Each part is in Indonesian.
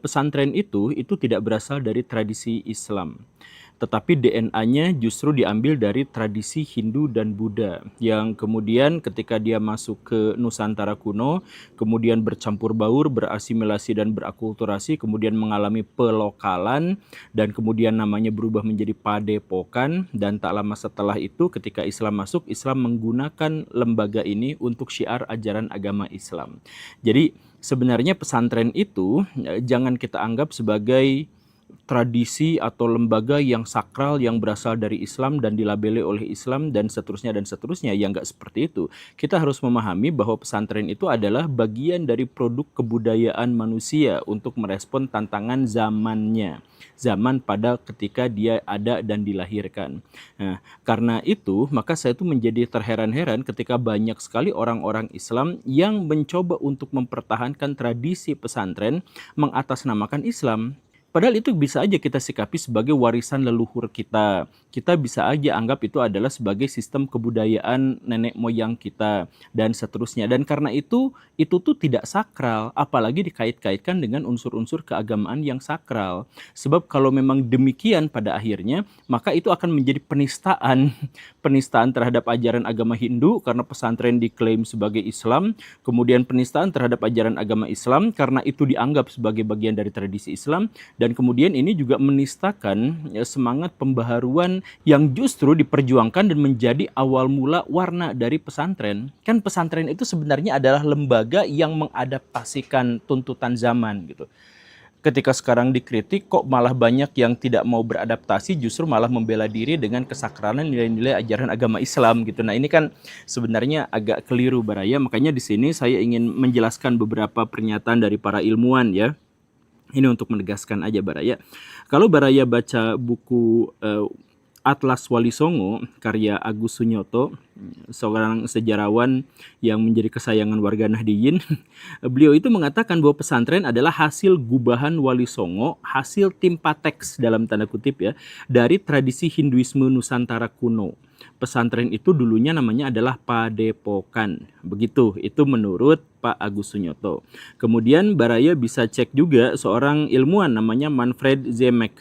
pesantren itu tidak berasal dari tradisi Islam. Tetapi DNA-nya justru diambil dari tradisi Hindu dan Buddha yang kemudian ketika dia masuk ke Nusantara kuno, kemudian bercampur baur, berasimilasi dan berakulturasi, kemudian mengalami pelokalan dan kemudian namanya berubah menjadi Padepokan, dan tak lama setelah itu ketika Islam masuk, Islam menggunakan lembaga ini untuk syiar ajaran agama Islam. Jadi sebenarnya pesantren itu jangan kita anggap sebagai tradisi atau lembaga yang sakral yang berasal dari Islam dan dilabeli oleh Islam dan seterusnya ya, nggak seperti itu. Kita harus memahami bahwa pesantren itu adalah bagian dari produk kebudayaan manusia untuk merespon tantangan zamannya, zaman pada ketika dia ada dan dilahirkan. Nah, karena itu maka saya itu menjadi terheran-heran ketika banyak sekali orang-orang Islam yang mencoba untuk mempertahankan tradisi pesantren mengatasnamakan Islam. Padahal itu bisa aja kita sikapi sebagai warisan leluhur kita. Kita bisa aja anggap itu adalah sebagai sistem kebudayaan nenek moyang kita dan seterusnya. Dan karena itu tuh tidak sakral, apalagi dikait-kaitkan dengan unsur-unsur keagamaan yang sakral. Sebab kalau memang demikian pada akhirnya, maka itu akan menjadi penistaan. Penistaan terhadap ajaran agama Hindu karena pesantren diklaim sebagai Islam, kemudian penistaan terhadap ajaran agama Islam karena itu dianggap sebagai bagian dari tradisi Islam. Dan kemudian ini juga menistakan semangat pembaharuan yang justru diperjuangkan dan menjadi awal mula warna dari pesantren. Kan pesantren itu sebenarnya adalah lembaga yang mengadaptasikan tuntutan zaman gitu. Ketika sekarang dikritik kok malah banyak yang tidak mau beradaptasi, justru malah membela diri dengan kesakralan nilai-nilai ajaran agama Islam gitu. Nah, ini kan sebenarnya agak keliru Baraya. Makanya di sini saya ingin menjelaskan beberapa pernyataan dari para ilmuwan ya. Ini untuk menegaskan aja Baraya. Kalau Baraya baca buku Atlas Wali Songo karya Agus Sunyoto, seorang sejarawan yang menjadi kesayangan warga Nahdliyin, beliau itu mengatakan bahwa pesantren adalah hasil gubahan Wali Songo, hasil timpateks dalam tanda kutip ya, dari tradisi Hinduisme Nusantara kuno. Pesantren itu dulunya namanya adalah Padepokan. Begitu, itu menurut Pak Agus Sunyoto. Kemudian Baraya bisa cek juga seorang ilmuwan namanya Manfred Zemek.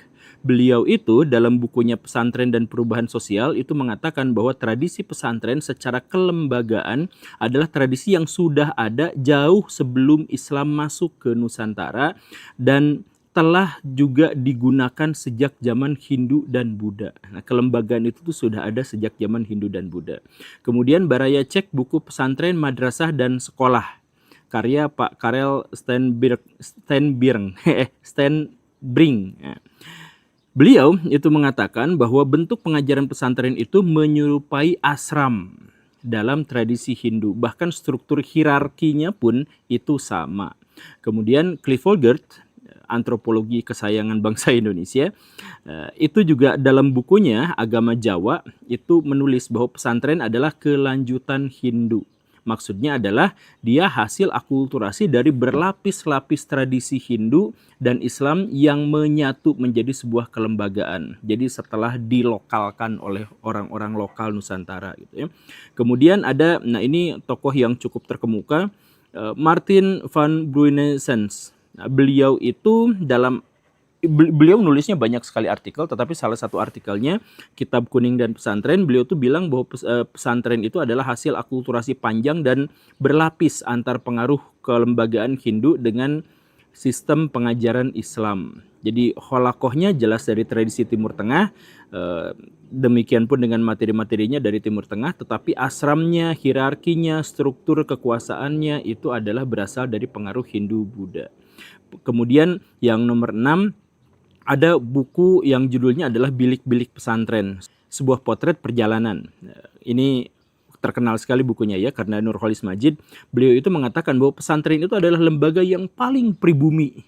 Beliau itu dalam bukunya Pesantren dan Perubahan Sosial itu mengatakan bahwa tradisi pesantren secara kelembagaan adalah tradisi yang sudah ada jauh sebelum Islam masuk ke Nusantara dan telah juga digunakan sejak zaman Hindu dan Buddha. Nah, kelembagaan itu tuh sudah ada sejak zaman Hindu dan Buddha. Kemudian Baraya cek buku Pesantren, Madrasah, dan Sekolah karya Pak Karel Stenbring. Beliau itu mengatakan bahwa bentuk pengajaran pesantren itu menyerupai asram dalam tradisi Hindu. Bahkan struktur hierarkinya pun itu sama. Kemudian Cliff Folgert, antropologi kesayangan bangsa Indonesia, itu juga dalam bukunya Agama Jawa itu menulis bahwa pesantren adalah kelanjutan Hindu. Maksudnya adalah dia hasil akulturasi dari berlapis-lapis tradisi Hindu dan Islam yang menyatu menjadi sebuah kelembagaan. Jadi setelah dilokalkan oleh orang-orang lokal Nusantara gitu ya. Kemudian ada, nah ini tokoh yang cukup terkemuka, Martin van Bruinesens. Nah, beliau itu beliau nulisnya banyak sekali artikel, tetapi salah satu artikelnya Kitab Kuning dan Pesantren, beliau tuh bilang bahwa pesantren itu adalah hasil akulturasi panjang dan berlapis antar pengaruh kelembagaan Hindu dengan sistem pengajaran Islam. Jadi holakohnya jelas dari tradisi Timur Tengah, demikian pun dengan materi-materinya dari Timur Tengah, tetapi asramnya, hierarkinya, struktur kekuasaannya itu adalah berasal dari pengaruh Hindu Buddha. Kemudian yang nomor 6, ada buku yang judulnya adalah Bilik-Bilik Pesantren, sebuah potret perjalanan. Ini terkenal sekali bukunya ya, karena Nurholis Majid, beliau itu mengatakan bahwa pesantren itu adalah lembaga yang paling pribumi,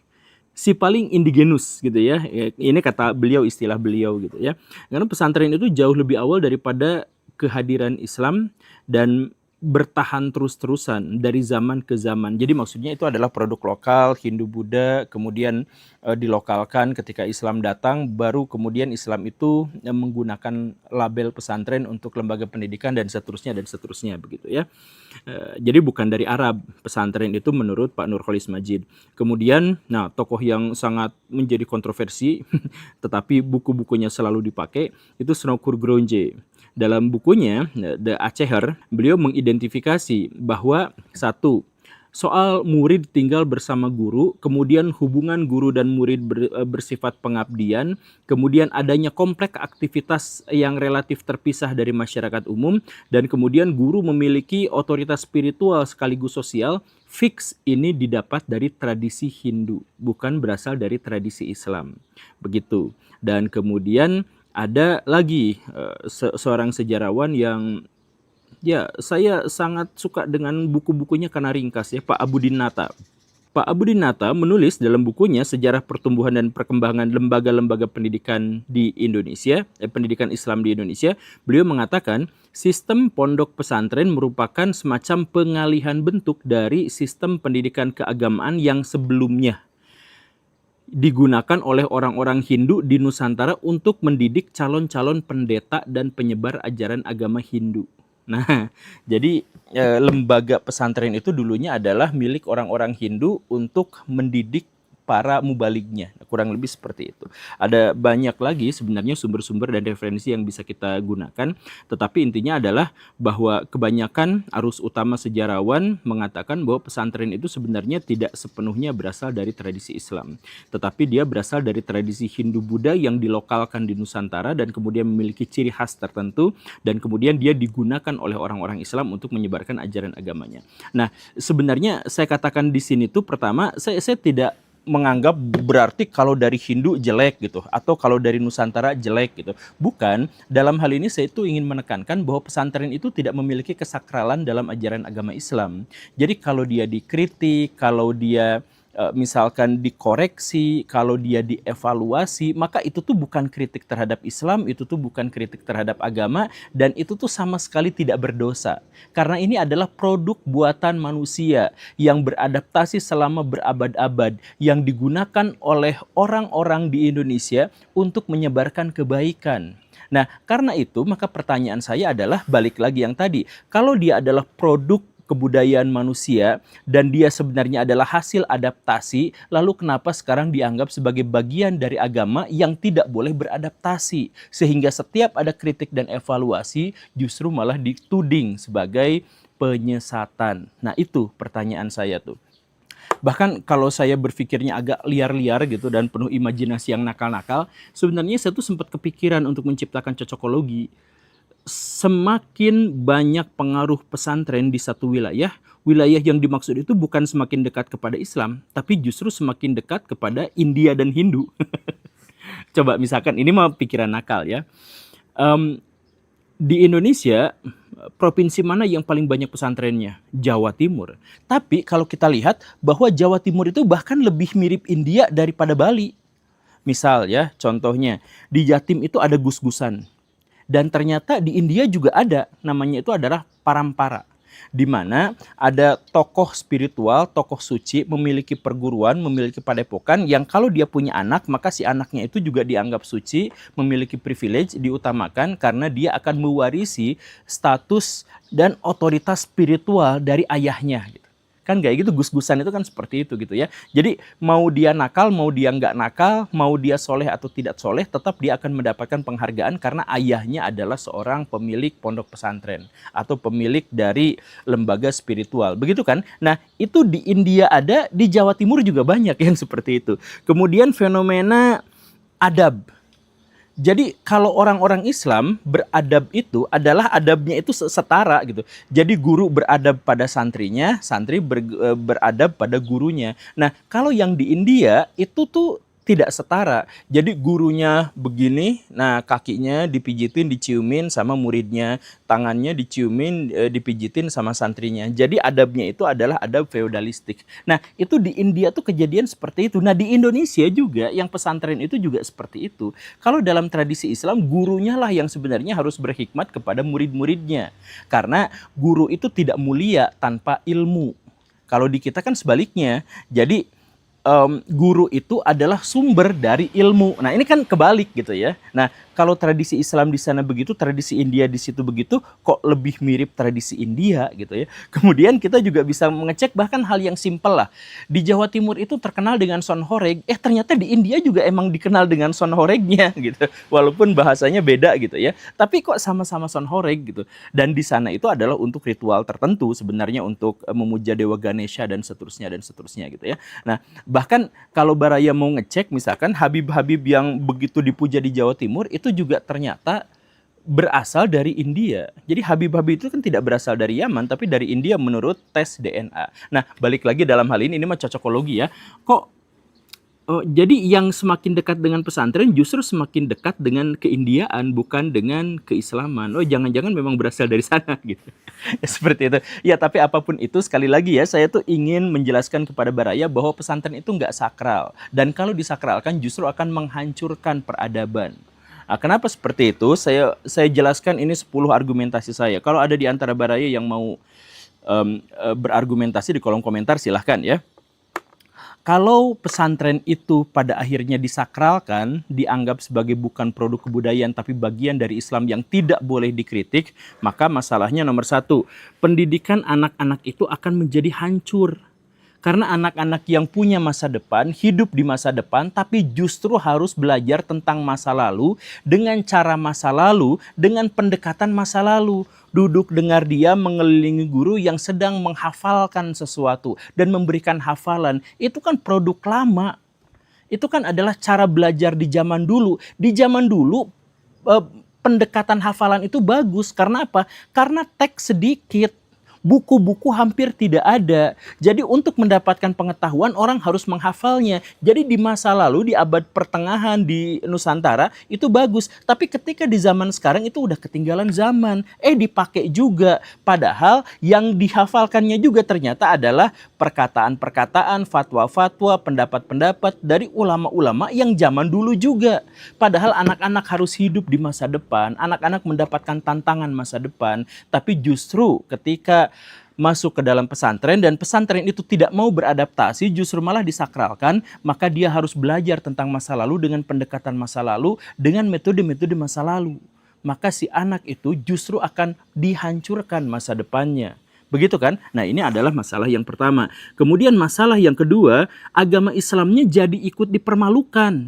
si paling indigenus gitu ya. Ini kata beliau, istilah beliau gitu ya. Karena pesantren itu jauh lebih awal daripada kehadiran Islam dan bertahan terus-terusan dari zaman ke zaman. Jadi maksudnya itu adalah produk lokal Hindu Buddha, kemudian dilokalkan ketika Islam datang, baru kemudian Islam itu menggunakan label pesantren untuk lembaga pendidikan dan seterusnya begitu ya. Jadi bukan dari Arab pesantren itu menurut Pak Nurholis Majid. Kemudian, nah tokoh yang sangat menjadi kontroversi, tetapi buku-bukunya selalu dipakai itu Snoukur Gronje. Dalam bukunya The Aceher, beliau mengidentifikasi bahwa satu, soal murid tinggal bersama guru, kemudian hubungan guru dan murid bersifat pengabdian, kemudian adanya kompleks aktivitas yang relatif terpisah dari masyarakat umum, dan kemudian guru memiliki otoritas spiritual sekaligus sosial, fix ini didapat dari tradisi Hindu, bukan berasal dari tradisi Islam. Begitu. Dan kemudian ada lagi seorang sejarawan yang ya saya sangat suka dengan buku-bukunya karena ringkas ya, Pak Abudin Nata. Pak Abudin Nata menulis dalam bukunya Sejarah Pertumbuhan dan Perkembangan Lembaga-Lembaga Pendidikan di Indonesia, pendidikan Islam di Indonesia. Beliau mengatakan sistem pondok pesantren merupakan semacam pengalihan bentuk dari sistem pendidikan keagamaan yang sebelumnya digunakan oleh orang-orang Hindu di Nusantara untuk mendidik calon-calon pendeta dan penyebar ajaran agama Hindu. Nah, jadi lembaga pesantren itu dulunya adalah milik orang-orang Hindu untuk mendidik para mubalignya. Kurang lebih seperti itu. Ada banyak lagi sebenarnya sumber-sumber dan referensi yang bisa kita gunakan, tetapi intinya adalah bahwa kebanyakan arus utama sejarawan mengatakan bahwa pesantren itu sebenarnya tidak sepenuhnya berasal dari tradisi Islam, tetapi dia berasal dari tradisi Hindu-Buddha yang dilokalkan di Nusantara dan kemudian memiliki ciri khas tertentu, dan kemudian dia digunakan oleh orang-orang Islam untuk menyebarkan ajaran agamanya. Nah, sebenarnya saya katakan di sini tuh pertama, saya tidak menganggap berarti kalau dari Hindu jelek gitu, atau kalau dari Nusantara jelek gitu. Bukan, dalam hal ini saya itu ingin menekankan bahwa pesantren itu tidak memiliki kesakralan dalam ajaran agama Islam. Jadi kalau dia dikritik, kalau dia misalkan dikoreksi, kalau dia dievaluasi, maka itu tuh bukan kritik terhadap Islam, itu tuh bukan kritik terhadap agama, dan itu tuh sama sekali tidak berdosa. Karena ini adalah produk buatan manusia yang beradaptasi selama berabad-abad, yang digunakan oleh orang-orang di Indonesia untuk menyebarkan kebaikan. Nah, karena itu maka pertanyaan saya adalah balik lagi yang tadi, kalau dia adalah produk kebudayaan manusia dan dia sebenarnya adalah hasil adaptasi, lalu kenapa sekarang dianggap sebagai bagian dari agama yang tidak boleh beradaptasi, sehingga setiap ada kritik dan evaluasi justru malah dituding sebagai penyesatan. Nah, itu pertanyaan saya tuh. Bahkan kalau saya berpikirnya agak liar-liar gitu dan penuh imajinasi yang nakal-nakal, sebenarnya saya tuh sempat kepikiran untuk menciptakan cocokologi. Semakin banyak pengaruh pesantren di satu wilayah, wilayah yang dimaksud itu bukan semakin dekat kepada Islam, tapi justru semakin dekat kepada India dan Hindu. Coba misalkan, ini mah pikiran nakal ya. Di Indonesia, provinsi mana yang paling banyak pesantrennya? Jawa Timur. Tapi kalau kita lihat bahwa Jawa Timur itu bahkan lebih mirip India daripada Bali. Misal ya, contohnya, di Jatim itu ada gus-gusan. Dan ternyata di India juga ada, namanya itu adalah parampara, di mana ada tokoh spiritual, tokoh suci, memiliki perguruan, memiliki padepokan, yang kalau dia punya anak, maka si anaknya itu juga dianggap suci, memiliki privilege, diutamakan karena dia akan mewarisi status dan otoritas spiritual dari ayahnya. Kan kayak gitu, gus-gusan itu kan seperti itu gitu ya. Jadi mau dia nakal, mau dia nggak nakal, mau dia soleh atau tidak soleh, tetap dia akan mendapatkan penghargaan karena ayahnya adalah seorang pemilik pondok pesantren atau pemilik dari lembaga spiritual. Begitu kan? Nah, itu di India ada, di Jawa Timur juga banyak yang seperti itu. Kemudian fenomena adab. Jadi kalau orang-orang Islam beradab itu adalah adabnya itu setara gitu. Jadi guru beradab pada santrinya, santri beradab pada gurunya. Nah, kalau yang di India itu tuh tidak setara. Jadi gurunya begini, nah kakinya dipijitin, diciumin sama muridnya, tangannya diciumin, dipijitin sama santrinya. Jadi adabnya itu adalah adab feodalistik. Nah itu di India tuh kejadian seperti itu. Nah di Indonesia juga yang pesantren itu juga seperti itu. Kalau dalam tradisi Islam, gurunya lah yang sebenarnya harus berhikmat kepada murid-muridnya. Karena guru itu tidak mulia tanpa ilmu. Kalau di kita kan sebaliknya. Jadi guru itu adalah sumber dari ilmu. Nah ini kan kebalik gitu ya. Nah kalau tradisi Islam di sana begitu, tradisi India di situ begitu, kok lebih mirip tradisi India gitu ya. Kemudian kita juga bisa mengecek bahkan hal yang simpel lah. Di Jawa Timur itu terkenal dengan sonhoreg, ternyata di India juga emang dikenal dengan sonhoregnya gitu. Walaupun bahasanya beda gitu ya. Tapi kok sama-sama sonhoreg gitu. Dan di sana itu adalah untuk ritual tertentu sebenarnya, untuk memuja Dewa Ganesha dan seterusnya gitu ya. Nah bahkan kalau Baraya mau ngecek misalkan Habib-Habib yang begitu dipuja di Jawa Timur itu juga ternyata berasal dari India. Jadi Habib-Habib itu kan tidak berasal dari Yaman tapi dari India menurut tes DNA. Nah balik lagi dalam hal ini mah cocokologi ya. Kok jadi yang semakin dekat dengan pesantren justru semakin dekat dengan keindiaan, bukan dengan keislaman. Oh jangan-jangan memang berasal dari sana gitu. Ya, seperti itu. Ya tapi apapun itu sekali lagi ya, saya tuh ingin menjelaskan kepada Baraya bahwa pesantren itu nggak sakral. Dan kalau disakralkan justru akan menghancurkan peradaban. Nah, kenapa seperti itu? Saya jelaskan ini 10 argumentasi saya. Kalau ada di antara Baraya yang mau berargumentasi di kolom komentar silahkan ya. Kalau pesantren itu pada akhirnya disakralkan, dianggap sebagai bukan produk kebudayaan tapi bagian dari Islam yang tidak boleh dikritik, maka masalahnya nomor 1, pendidikan anak-anak itu akan menjadi hancur. Karena anak-anak yang punya masa depan, hidup di masa depan, tapi justru harus belajar tentang masa lalu, dengan cara masa lalu, dengan pendekatan masa lalu. Duduk dengar dia mengelilingi guru yang sedang menghafalkan sesuatu dan memberikan hafalan. Itu kan produk lama. Itu kan adalah cara belajar di zaman dulu. Di zaman dulu pendekatan hafalan itu bagus. Karena apa? Karena teks sedikit. Buku-buku hampir tidak ada. Jadi untuk mendapatkan pengetahuan orang harus menghafalnya. Jadi di masa lalu, di abad pertengahan di Nusantara itu bagus. Tapi ketika di zaman sekarang itu udah ketinggalan zaman. Dipakai juga. Padahal yang dihafalkannya juga ternyata adalah perkataan-perkataan, fatwa-fatwa, pendapat-pendapat dari ulama-ulama yang zaman dulu juga. Padahal anak-anak harus hidup di masa depan. Anak-anak mendapatkan tantangan masa depan. Tapi justru ketika masuk ke dalam pesantren dan pesantren itu tidak mau beradaptasi, justru malah disakralkan, maka dia harus belajar tentang masa lalu dengan pendekatan masa lalu, dengan metode-metode masa lalu. Maka si anak itu justru akan dihancurkan masa depannya. Begitu kan? Nah ini adalah masalah yang pertama. Kemudian masalah yang kedua, agama Islamnya jadi ikut dipermalukan.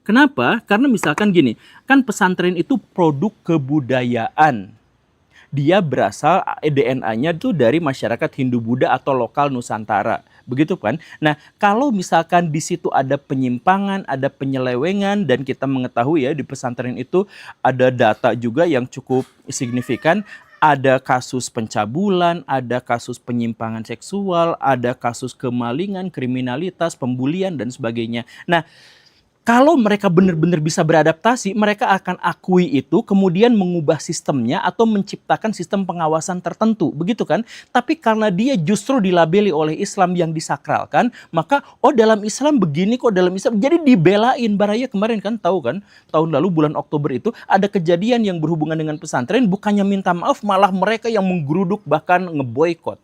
Kenapa? Karena misalkan gini, kan pesantren itu produk kebudayaan. Dia berasal, DNA-nya itu dari masyarakat Hindu-Buddha atau lokal Nusantara. Begitu kan? Nah, kalau misalkan di situ ada penyimpangan, ada penyelewengan, dan kita mengetahui ya di pesantren itu ada data juga yang cukup signifikan, ada kasus pencabulan, ada kasus penyimpangan seksual, ada kasus kemalingan, kriminalitas, pembulian, dan sebagainya. Nah, kalau mereka benar-benar bisa beradaptasi, mereka akan akui itu, kemudian mengubah sistemnya atau menciptakan sistem pengawasan tertentu, begitu kan? Tapi karena dia justru dilabeli oleh Islam yang disakralkan, maka dalam Islam begini kok, dalam Islam jadi dibelain. Baraya kemarin kan tahu kan, tahun lalu bulan Oktober itu ada kejadian yang berhubungan dengan pesantren, bukannya minta maaf, malah mereka yang menggeruduk bahkan ngeboikot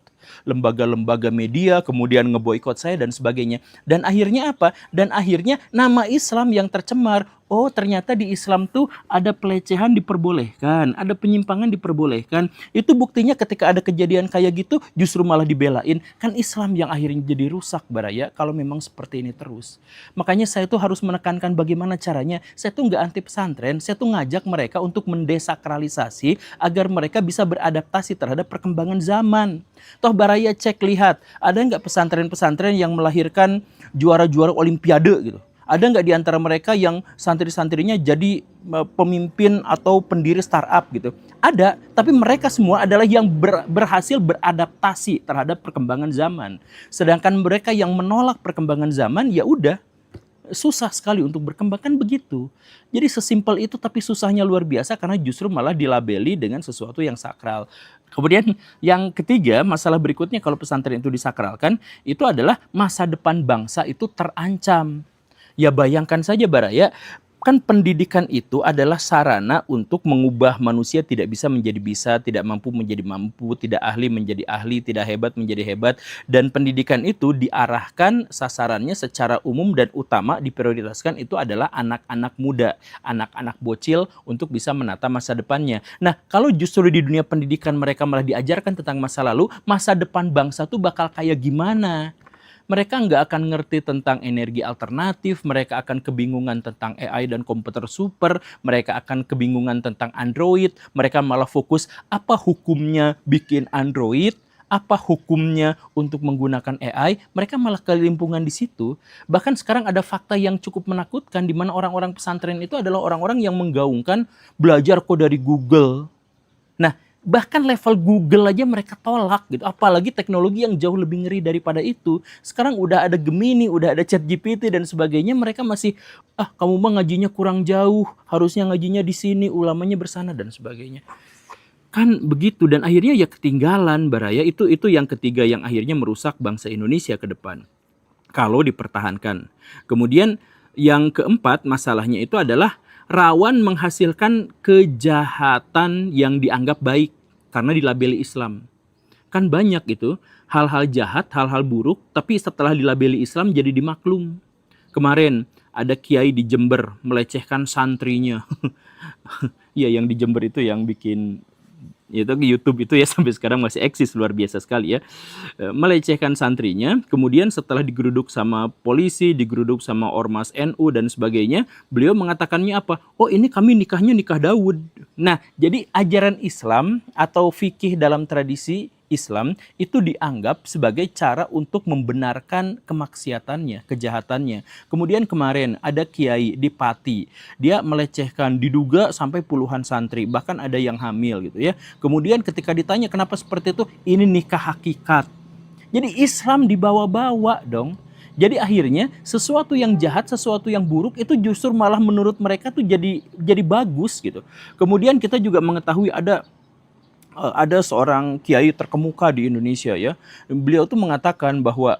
lembaga-lembaga media, kemudian ngeboikot saya dan sebagainya. Dan akhirnya apa? Dan akhirnya nama Islam yang tercemar. Oh ternyata di Islam tuh ada pelecehan diperbolehkan, ada penyimpangan diperbolehkan. Itu buktinya ketika ada kejadian kayak gitu justru malah dibelain. Kan Islam yang akhirnya jadi rusak, Baraya, kalau memang seperti ini terus. Makanya saya tuh harus menekankan bagaimana caranya. Saya tuh nggak anti pesantren, saya tuh ngajak mereka untuk mendesakralisasi agar mereka bisa beradaptasi terhadap perkembangan zaman. Toh Baraya cek lihat, ada nggak pesantren-pesantren yang melahirkan juara-juara olimpiade gitu? Ada nggak di antara mereka yang santri-santrinya jadi pemimpin atau pendiri startup gitu? Ada, tapi mereka semua adalah yang berhasil beradaptasi terhadap perkembangan zaman. Sedangkan mereka yang menolak perkembangan zaman, ya udah, susah sekali untuk berkembang, kan begitu. Jadi sesimpel itu tapi susahnya luar biasa karena justru malah dilabeli dengan sesuatu yang sakral. Kemudian yang ketiga, masalah berikutnya kalau pesantren itu disakralkan, itu adalah masa depan bangsa itu terancam. Ya bayangkan saja Baraya, kan pendidikan itu adalah sarana untuk mengubah manusia tidak bisa menjadi bisa, tidak mampu menjadi mampu, tidak ahli menjadi ahli, tidak hebat menjadi hebat. Dan pendidikan itu diarahkan sasarannya secara umum dan utama diprioritaskan itu adalah anak-anak muda, anak-anak bocil untuk bisa menata masa depannya. Nah, kalau justru di dunia pendidikan mereka malah diajarkan tentang masa lalu, masa depan bangsa tuh bakal kayak gimana? Mereka nggak akan ngerti tentang energi alternatif, mereka akan kebingungan tentang AI dan komputer super, mereka akan kebingungan tentang Android, mereka malah fokus apa hukumnya bikin Android, apa hukumnya untuk menggunakan AI, mereka malah kelimpungan di situ. Bahkan sekarang ada fakta yang cukup menakutkan di mana orang-orang pesantren itu adalah orang-orang yang menggaungkan belajar kok dari Google. Nah, bahkan level Google aja mereka tolak gitu. Apalagi teknologi yang jauh lebih ngeri daripada itu. Sekarang udah ada Gemini, udah ada ChatGPT dan sebagainya, mereka masih kamu mah ngajinya kurang jauh, harusnya ngajinya di sini, ulamanya bersana dan sebagainya. Kan begitu dan akhirnya ya ketinggalan Baraya, itu yang ketiga yang akhirnya merusak bangsa Indonesia ke depan. Kalau dipertahankan. Kemudian yang keempat masalahnya itu adalah rawan menghasilkan kejahatan yang dianggap baik karena dilabeli Islam. Kan banyak itu hal-hal jahat, hal-hal buruk, tapi setelah dilabeli Islam jadi dimaklum. Kemarin ada kiai di Jember melecehkan santrinya. Ya, yang di Jember itu yang bikin itu YouTube itu ya sampai sekarang masih eksis, luar biasa sekali ya. Melecehkan santrinya, kemudian setelah digeruduk sama polisi, digeruduk sama ormas NU dan sebagainya, beliau mengatakannya apa? Oh, ini kami nikahnya nikah Daud. Nah, jadi ajaran Islam atau fikih dalam tradisi Islam itu dianggap sebagai cara untuk membenarkan kemaksiatannya, kejahatannya. Kemudian kemarin ada kiai di Pati, dia melecehkan, diduga sampai puluhan santri, bahkan ada yang hamil gitu ya. Kemudian ketika ditanya kenapa seperti itu, ini nikah hakikat. Jadi Islam dibawa-bawa dong. Jadi akhirnya sesuatu yang jahat, sesuatu yang buruk itu justru malah menurut mereka tuh jadi bagus gitu. Kemudian kita juga mengetahui ada seorang kiai terkemuka di Indonesia ya. Beliau tuh mengatakan bahwa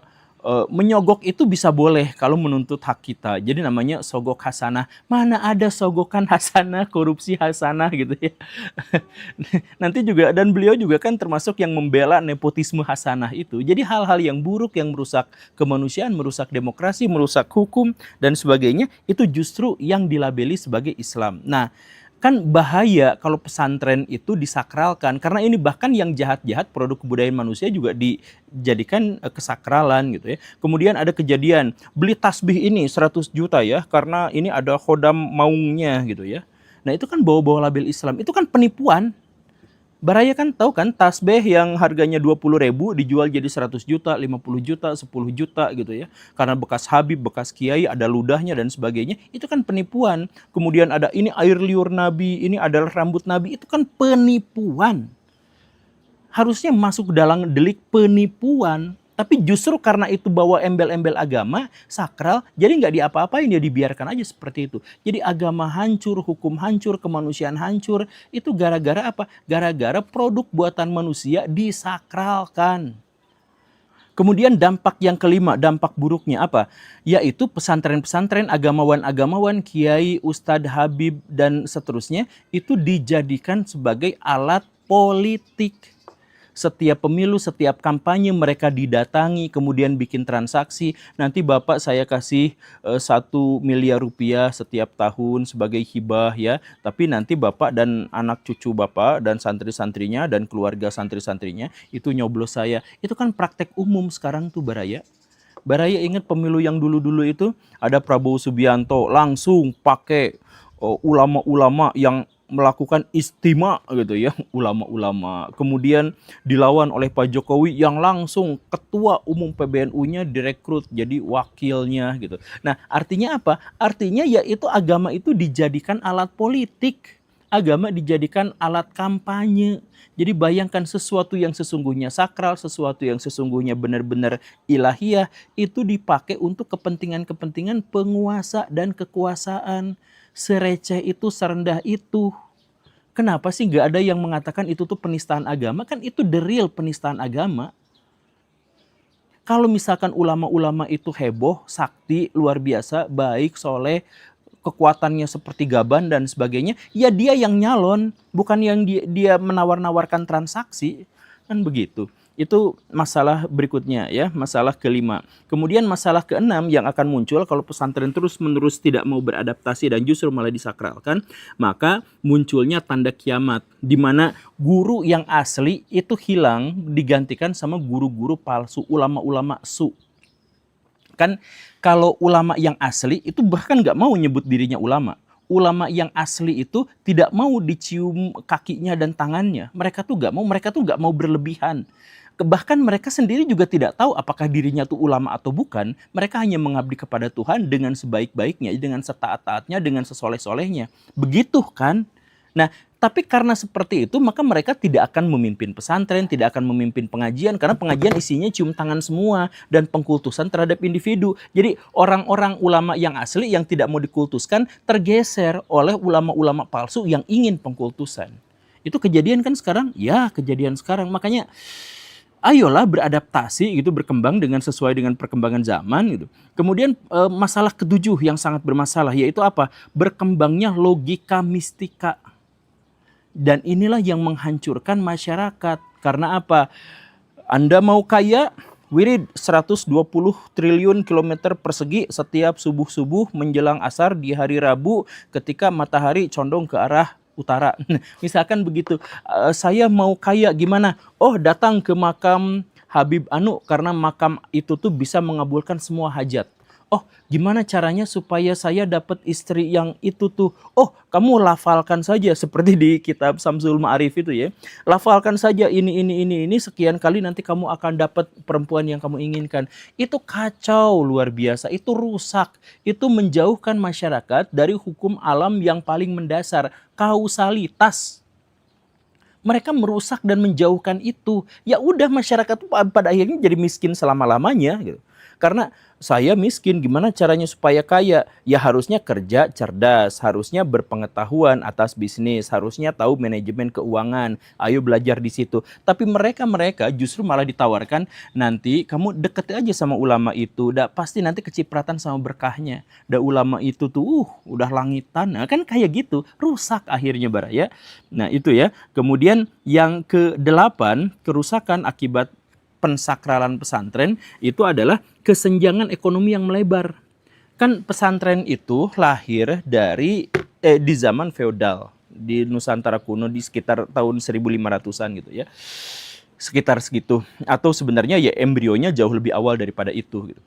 menyogok itu bisa boleh kalau menuntut hak kita. Jadi namanya sogok hasanah. Mana ada sogokan hasanah, korupsi hasanah gitu ya. Nanti juga, dan beliau juga kan termasuk yang membela nepotisme hasanah itu. Jadi hal-hal yang buruk yang merusak kemanusiaan, merusak demokrasi, merusak hukum dan sebagainya itu justru yang dilabeli sebagai Islam. Nah, kan bahaya kalau pesantren itu disakralkan, karena ini bahkan yang jahat-jahat produk kebudayaan manusia juga dijadikan kesakralan gitu ya. Kemudian ada kejadian beli tasbih ini 100 juta ya karena ini ada khodam maungnya gitu ya. Nah, itu kan bawa-bawa label Islam, itu kan penipuan. Baraya kan tahu kan tasbih yang harganya 20.000 dijual jadi 100 juta, 50 juta, 10 juta gitu ya. Karena bekas Habib, bekas Kiai, ada ludahnya dan sebagainya. Itu kan penipuan. Kemudian ada ini air liur Nabi, ini adalah rambut Nabi. Itu kan penipuan. Harusnya masuk dalam delik penipuan. Tapi justru karena itu bawa embel-embel agama, sakral, jadi nggak diapa-apain, ya dibiarkan aja seperti itu. Jadi agama hancur, hukum hancur, kemanusiaan hancur, itu gara-gara apa? Gara-gara produk buatan manusia disakralkan. Kemudian dampak yang kelima, dampak buruknya apa? Yaitu pesantren-pesantren, agamawan-agamawan, kiai, ustadz, habib, dan seterusnya, itu dijadikan sebagai alat politik. Setiap pemilu, setiap kampanye mereka didatangi, kemudian bikin transaksi. Nanti Bapak saya kasih 1 miliar rupiah setiap tahun sebagai hibah ya. Tapi nanti Bapak dan anak cucu Bapak dan santri-santrinya dan keluarga santri-santrinya itu nyoblos saya. Itu kan praktek umum sekarang tuh Baraya. Baraya ingat pemilu yang dulu-dulu itu ada Prabowo Subianto langsung pakai ulama-ulama yang melakukan istima gitu ya, ulama-ulama. Kemudian dilawan oleh Pak Jokowi yang langsung ketua umum PBNU-nya direkrut jadi wakilnya gitu. Nah, artinya apa? Artinya yaitu agama itu dijadikan alat politik. agama dijadikan alat kampanye. Jadi bayangkan sesuatu yang sesungguhnya sakral, sesuatu yang sesungguhnya benar-benar ilahiyah, itu dipakai untuk kepentingan-kepentingan penguasa dan kekuasaan. Sereceh itu, serendah itu. Kenapa sih nggak ada yang mengatakan itu tuh penistaan agama? Kan itu the real penistaan agama. Kalau misalkan ulama-ulama itu heboh, sakti, luar biasa, baik, soleh, kekuatannya seperti gaban dan sebagainya, ya dia yang nyalon, bukan yang dia menawar-nawarkan transaksi. Kan begitu. Itu masalah berikutnya ya, masalah kelima. Kemudian masalah keenam yang akan muncul kalau pesantren terus-menerus tidak mau beradaptasi dan justru malah disakralkan, maka munculnya tanda kiamat di mana guru yang asli itu hilang digantikan sama guru-guru palsu, ulama-ulama su. Kan kalau ulama yang asli itu bahkan nggak mau nyebut dirinya ulama. Ulama yang asli itu tidak mau dicium kakinya dan tangannya. Mereka tuh nggak mau berlebihan. Bahkan mereka sendiri juga tidak tahu apakah dirinya tuh ulama atau bukan. Mereka hanya mengabdi kepada Tuhan dengan sebaik-baiknya, dengan setaat-taatnya, dengan sesoleh-solehnya. Begitu kan? Nah, tapi karena seperti itu, maka mereka tidak akan memimpin pesantren, tidak akan memimpin pengajian, karena pengajian isinya cium tangan semua dan pengkultusan terhadap individu. Jadi orang-orang ulama yang asli yang tidak mau dikultuskan tergeser oleh ulama-ulama palsu yang ingin pengkultusan. Itu kejadian kan sekarang? Ya, kejadian sekarang. Makanya ayolah beradaptasi gitu, berkembang dengan sesuai dengan perkembangan zaman gitu. Kemudian masalah ketujuh yang sangat bermasalah yaitu apa? Berkembangnya logika mistika. Dan inilah yang menghancurkan masyarakat. Karena apa? Anda mau kaya, wirid 120 triliun kilometer persegi setiap subuh-subuh menjelang asar di hari Rabu ketika matahari condong ke arah utara. Misalkan begitu, saya mau kaya gimana? Oh, datang ke makam Habib Anu karena makam itu tuh bisa mengabulkan semua hajat. Oh, gimana caranya supaya saya dapat istri yang itu tuh? Oh, kamu lafalkan saja seperti di kitab Samsul Ma'arif itu ya. Lafalkan saja ini sekian kali nanti kamu akan dapat perempuan yang kamu inginkan. Itu kacau luar biasa, itu rusak. Itu menjauhkan masyarakat dari hukum alam yang paling mendasar, kausalitas. Mereka merusak dan menjauhkan itu. Ya udah masyarakat tuh pada akhirnya jadi miskin selama-lamanya gitu. Karena saya miskin, gimana caranya supaya kaya? Ya harusnya kerja cerdas, harusnya berpengetahuan atas bisnis, harusnya tahu manajemen keuangan. Ayo belajar di situ. Tapi mereka justru malah ditawarkan, nanti kamu deket aja sama ulama itu, pasti nanti kecipratan sama berkahnya. Ulama itu tuh udah langitan. Nah, kan kayak gitu, rusak akhirnya Baraya. Nah itu ya. Kemudian yang ke-8, kerusakan akibat pensakralan pesantren itu adalah kesenjangan ekonomi yang melebar. Kan pesantren itu lahir di zaman feodal di Nusantara kuno di sekitar tahun 1500-an gitu ya. Sekitar segitu, atau sebenarnya ya embrionya jauh lebih awal daripada itu gitu.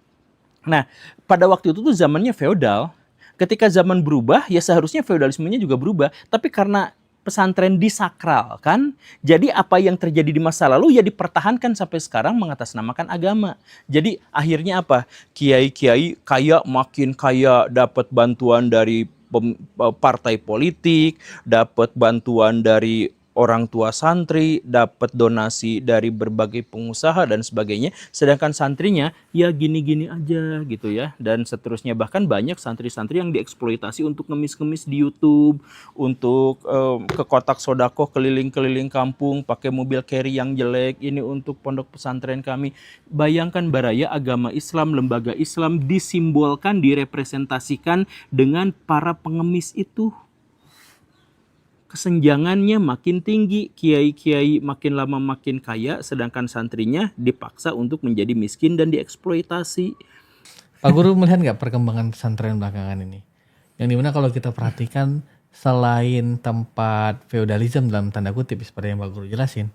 Nah, pada waktu itu tuh zamannya feodal. Ketika zaman berubah, ya seharusnya feodalismenya juga berubah, tapi karena pesantren disakralkan, jadi apa yang terjadi di masa lalu ya dipertahankan sampai sekarang mengatasnamakan agama. Jadi akhirnya apa? Kiai-kiai kaya makin kaya, dapat bantuan dari partai politik, dapat bantuan dari orang tua santri, dapat donasi dari berbagai pengusaha dan sebagainya, sedangkan santrinya ya gini-gini aja gitu ya, dan seterusnya. Bahkan banyak santri-santri yang dieksploitasi untuk ngemis-ngemis di YouTube, untuk ke kotak sodako keliling-keliling kampung pakai mobil carry yang jelek, ini untuk pondok pesantren kami. Bayangkan Baraya, agama Islam, lembaga Islam disimbolkan, direpresentasikan dengan para pengemis itu. Kesenjangannya makin tinggi, kiai-kiai makin lama makin kaya, sedangkan santrinya dipaksa untuk menjadi miskin dan dieksploitasi. Pak Guru melihat nggak perkembangan pesantren belakangan ini? Yang dimana kalau kita perhatikan selain tempat feodalisme dalam tanda kutip seperti yang Pak Guru jelasin,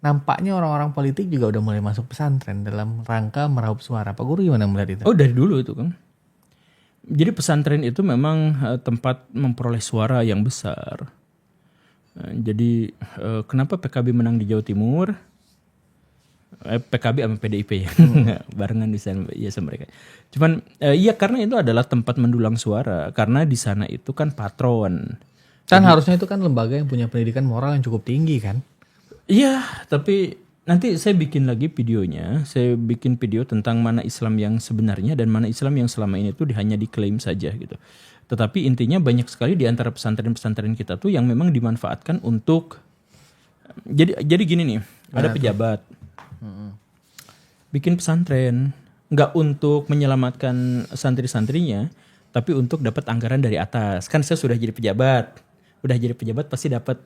nampaknya orang-orang politik juga udah mulai masuk pesantren dalam rangka meraup suara. Pak Guru gimana melihat itu? Oh, dari dulu itu kan. Jadi pesantren itu memang tempat memperoleh suara yang besar. Jadi kenapa PKB menang di Jawa Timur? PKB sama PDIP ya, barengan di sana ya sama mereka. Cuman ya karena itu adalah tempat mendulang suara, karena di sana itu kan patron. Kan harusnya itu kan lembaga yang punya pendidikan moral yang cukup tinggi kan. Iya, tapi nanti saya bikin lagi videonya. Saya bikin video tentang mana Islam yang sebenarnya dan mana Islam yang selama ini tuh hanya diklaim saja gitu. Tetapi intinya banyak sekali di antara pesantren-pesantren kita tuh yang memang dimanfaatkan untuk jadi gini nih, ada pejabat bikin pesantren nggak untuk menyelamatkan santri-santrinya, tapi untuk dapat anggaran dari atas. Kan saya sudah jadi pejabat, pasti dapat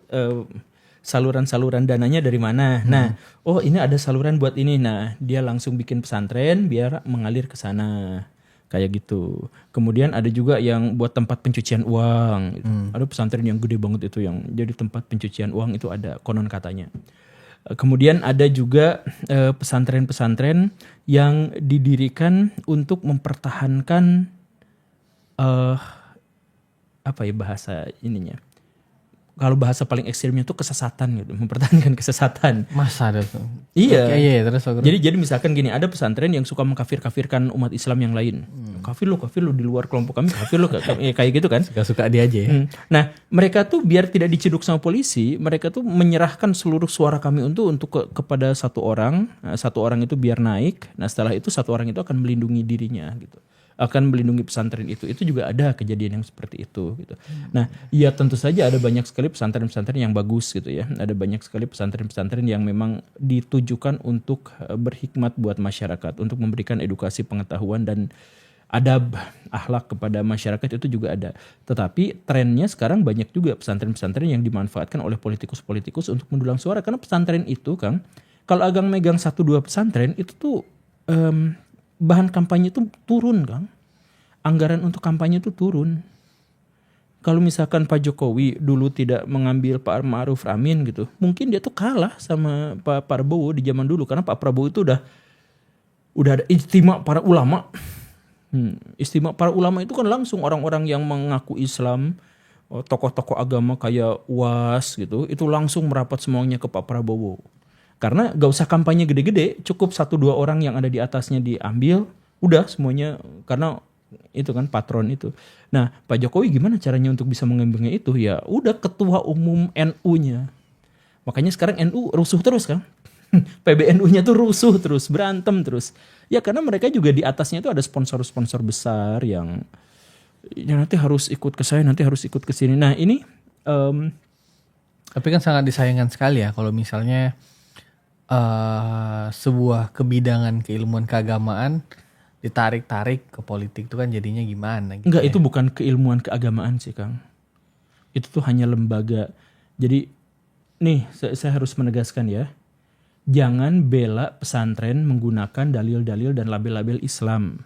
saluran-saluran dananya dari mana. Nah, oh ini ada saluran buat ini. Nah, dia langsung bikin pesantren biar mengalir ke sana. Kayak gitu. Kemudian ada juga yang buat tempat pencucian uang. Gitu. Ada pesantren yang gede banget itu yang jadi tempat pencucian uang itu ada konon katanya. Kemudian ada juga pesantren-pesantren yang didirikan untuk mempertahankan apa ya bahasa ininya. Kalau bahasa paling ekstrimnya itu kesesatan gitu, mempertahankan kesesatan. Masa ada tuh. Iya. Oke, iya, terus Pak Guru. Jadi misalkan gini, ada pesantren yang suka mengkafir-kafirkan umat Islam yang lain. Kafir lo di luar kelompok kami, kafir lo kayak gitu kan. Suka-suka dia aja ya. Nah, mereka tuh biar tidak diciduk sama polisi, mereka tuh menyerahkan seluruh suara kami kepada satu orang. Nah, satu orang itu biar naik. Nah, setelah itu satu orang itu akan melindungi dirinya gitu. Akan melindungi pesantren itu juga ada kejadian yang seperti itu gitu. Nah, ya tentu saja ada banyak sekali pesantren-pesantren yang bagus gitu ya. Ada banyak sekali pesantren-pesantren yang memang ditujukan untuk berhikmat buat masyarakat, untuk memberikan edukasi pengetahuan dan adab akhlak kepada masyarakat itu juga ada. Tetapi trennya sekarang banyak juga pesantren-pesantren yang dimanfaatkan oleh politikus-politikus untuk mendulang suara, karena pesantren itu Kang, kalau Agang megang 1-2 pesantren itu tuh bahan kampanye itu turun Kang. Anggaran untuk kampanye itu turun. Kalau misalkan Pak Jokowi dulu tidak mengambil Pak Ma'ruf Amin gitu, mungkin dia tuh kalah sama Pak Prabowo di zaman dulu, karena Pak Prabowo itu udah ada ijtima para ulama. Ijtima para ulama itu kan langsung orang-orang yang mengaku Islam, tokoh-tokoh agama kayak UAS gitu, itu langsung merapat semuanya ke Pak Prabowo. Karena gak usah kampanye gede-gede, cukup 1-2 orang yang ada di atasnya diambil, udah semuanya, karena itu kan patron itu. Nah, Pak Jokowi gimana caranya untuk bisa mengimbangi itu? Ya udah ketua umum NU-nya. Makanya sekarang NU rusuh terus kan. PBNU-nya tuh rusuh terus, berantem terus. Ya karena mereka juga di atasnya itu ada sponsor-sponsor besar yang ya nanti harus ikut ke saya, nanti harus ikut ke sini. Nah, ini Tapi kan sangat disayangkan sekali ya kalau misalnya sebuah kebidangan keilmuan keagamaan ditarik-tarik ke politik, itu kan jadinya gimana gitu. enggak, itu bukan keilmuan keagamaan sih Kang. Itu tuh hanya lembaga. Jadi nih saya harus menegaskan ya. Jangan bela pesantren menggunakan dalil-dalil dan label-label Islam.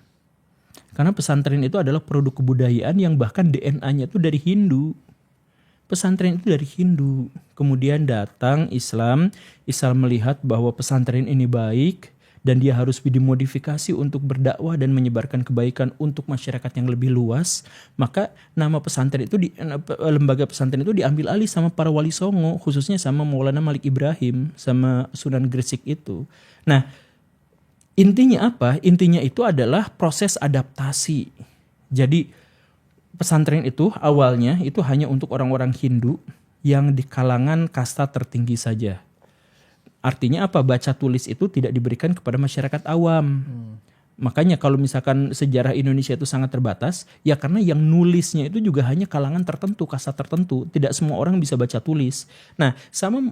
Karena pesantren itu adalah produk kebudayaan yang bahkan DNA-nya itu dari Hindu. Pesantren itu dari Hindu. Kemudian datang Islam melihat bahwa pesantren ini baik dan dia harus dimodifikasi untuk berdakwah dan menyebarkan kebaikan untuk masyarakat yang lebih luas. Maka nama pesantren itu lembaga pesantren itu diambil alih sama para wali songo, khususnya sama Maulana Malik Ibrahim sama Sunan Gresik itu. Nah, intinya apa? Intinya itu adalah proses adaptasi. Jadi pesantren itu awalnya itu hanya untuk orang-orang Hindu yang di kalangan kasta tertinggi saja. Artinya apa? Baca tulis itu tidak diberikan kepada masyarakat awam. Makanya kalau misalkan sejarah Indonesia itu sangat terbatas, ya karena yang nulisnya itu juga hanya kalangan tertentu, kasta tertentu. Tidak semua orang bisa baca tulis. Nah, sama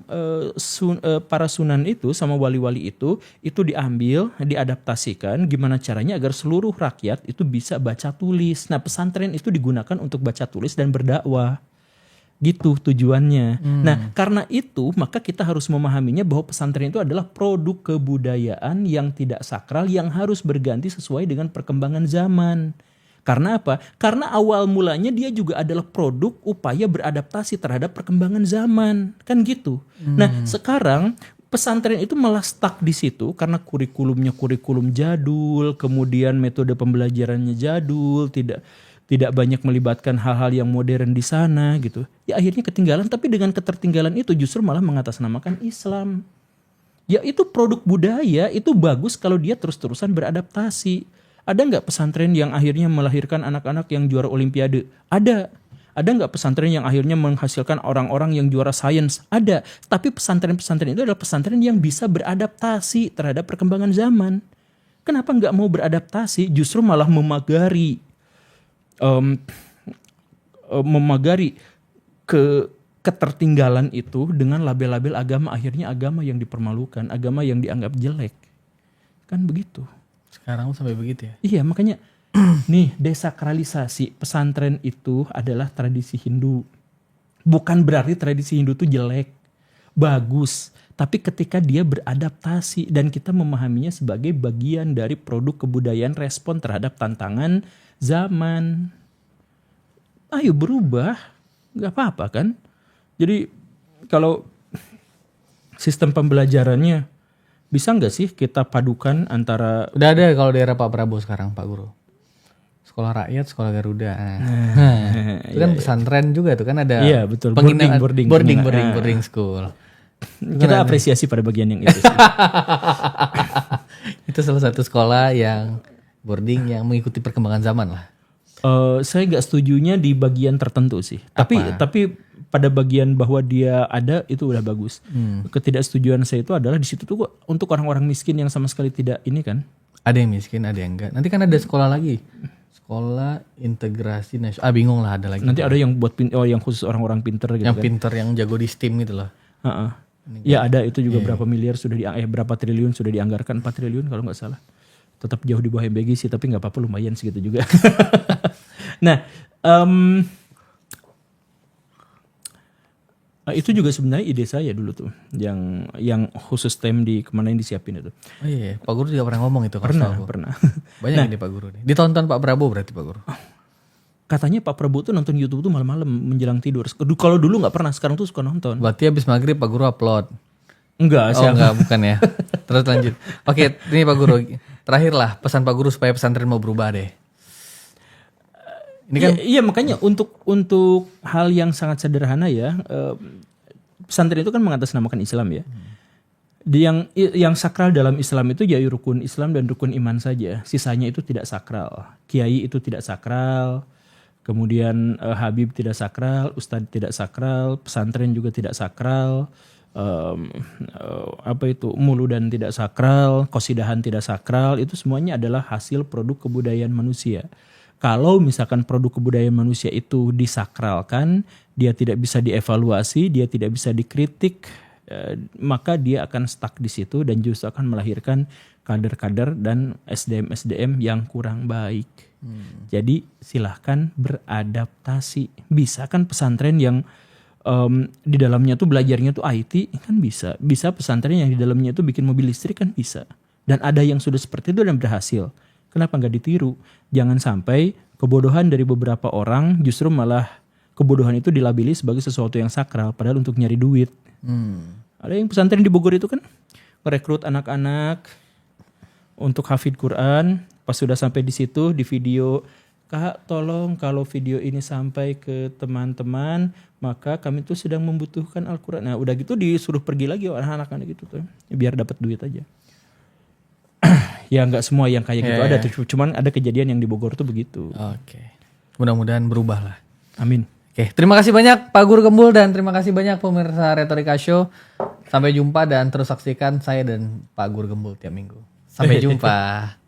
para sunan itu, sama wali-wali itu diambil, diadaptasikan gimana caranya agar seluruh rakyat itu bisa baca tulis. Nah, pesantren itu digunakan untuk baca tulis dan berdakwah. Gitu tujuannya. Nah, karena itu maka kita harus memahaminya bahwa pesantren itu adalah produk kebudayaan yang tidak sakral yang harus berganti sesuai dengan perkembangan zaman. Karena apa? Karena awal mulanya dia juga adalah produk upaya beradaptasi terhadap perkembangan zaman. Kan gitu. Nah, sekarang pesantren itu malah stuck di situ karena kurikulumnya kurikulum jadul, kemudian metode pembelajarannya jadul, tidak banyak melibatkan hal-hal yang modern di sana gitu. Ya akhirnya ketinggalan, tapi dengan ketertinggalan itu justru malah mengatasnamakan Islam. Ya itu produk budaya, itu bagus kalau dia terus-terusan beradaptasi. Ada nggak pesantren yang akhirnya melahirkan anak-anak yang juara olimpiade? Ada. Ada nggak pesantren yang akhirnya menghasilkan orang-orang yang juara sains? Ada. Tapi pesantren-pesantren itu adalah pesantren yang bisa beradaptasi terhadap perkembangan zaman. Kenapa nggak mau beradaptasi? Justru malah memagari ketertinggalan itu dengan label-label agama. Akhirnya agama yang dipermalukan, agama yang dianggap jelek. Kan begitu. Sekarang sampai begitu ya. Iya, makanya nih desakralisasi pesantren itu adalah tradisi Hindu. Bukan berarti tradisi Hindu itu jelek, bagus. Tapi ketika dia beradaptasi dan kita memahaminya sebagai bagian dari produk kebudayaan respon terhadap tantangan zaman. Ayo berubah, nggak apa-apa kan? Jadi kalau sistem pembelajarannya bisa nggak sih kita padukan antara Udah ada kalau daerah Pak Prabowo sekarang Pak Guru. Sekolah rakyat, sekolah Garuda. Itu kan pesantren juga tuh kan ada. Iya, betul. Boarding school. Kita apresiasi pada bagian yang itu sih. Itu salah satu sekolah yang boarding yang mengikuti perkembangan zaman lah. Saya nggak setujunya di bagian tertentu sih. Tapi pada bagian bahwa dia ada itu udah bagus. Ketidaksetujuan saya itu adalah di situ tuh untuk orang-orang miskin yang sama sekali tidak ini kan. Ada yang miskin, ada yang enggak. Nanti kan ada sekolah lagi. Sekolah integrasi nasional. Bingung lah ada lagi. Nanti ada yang buat yang khusus orang-orang pinter gitu yang kan. pinter yang jago di STEAM gitu loh. Ya ada itu juga berapa miliar sudah berapa triliun sudah dianggarkan, 4 triliun kalau nggak salah. Tetap jauh di bawah MBG sih, tapi nggak apa-apa, lumayan segitu juga. Nah, itu juga sebenarnya ide saya dulu tuh, yang khusus STEM di kemana yang disiapin itu. Oh iya, Pak Guru juga pernah ngomong itu. Pernah. Banyak ini Pak Guru nih. Ditonton Pak Prabowo berarti Pak Guru. Katanya Pak Prabowo tuh nonton YouTube tuh malam-malam menjelang tidur. Kalau dulu nggak pernah, sekarang tuh suka nonton. Berarti habis maghrib Pak Guru upload. Enggak, enggak, bukan ya. Terus lanjut. Oke, ini Pak Guru. Terakhir lah pesan Pak Guru supaya pesantren mau berubah deh. Ini kan iya makanya untuk hal yang sangat sederhana ya, pesantren itu kan mengatasnamakan Islam ya. Yang sakral dalam Islam itu ya rukun Islam dan rukun iman saja. Sisanya itu tidak sakral. Kiai itu tidak sakral. Kemudian Habib tidak sakral, Ustadz tidak sakral, pesantren juga tidak sakral. Muludan tidak sakral, qasidahan tidak sakral. Itu semuanya adalah hasil produk kebudayaan manusia. Kalau misalkan produk kebudayaan manusia itu disakralkan, dia tidak bisa dievaluasi, dia tidak bisa dikritik, maka dia akan stuck di situ dan justru akan melahirkan kader-kader dan SDM-SDM yang kurang baik. Jadi silahkan beradaptasi. Bisa kan pesantren yang di dalamnya tuh belajarnya tuh IT kan bisa. Bisa pesantren yang di dalamnya tuh bikin mobil listrik kan bisa. Dan ada yang sudah seperti itu dan berhasil. Kenapa nggak ditiru? Jangan sampai kebodohan dari beberapa orang justru malah kebodohan itu dilabeli sebagai sesuatu yang sakral padahal untuk nyari duit. Ada yang pesantren di Bogor itu kan merekrut anak-anak untuk hafid Quran. Pas sudah sampai di situ di video, Kak tolong kalau video ini sampai ke teman-teman maka kami tuh sedang membutuhkan Al-Quran. Nah udah gitu disuruh pergi lagi anak-anak gitu tuh biar dapat duit aja. Ya nggak semua yang kayak gitu ada tuh, cuman ada kejadian yang di Bogor tuh begitu. Oke. Mudah-mudahan berubah lah. Amin. Oke, terima kasih banyak Pak Guru Gembul dan terima kasih banyak pemirsa Retorika Show. Sampai jumpa dan terus saksikan saya dan Pak Guru Gembul tiap minggu. Sampai jumpa.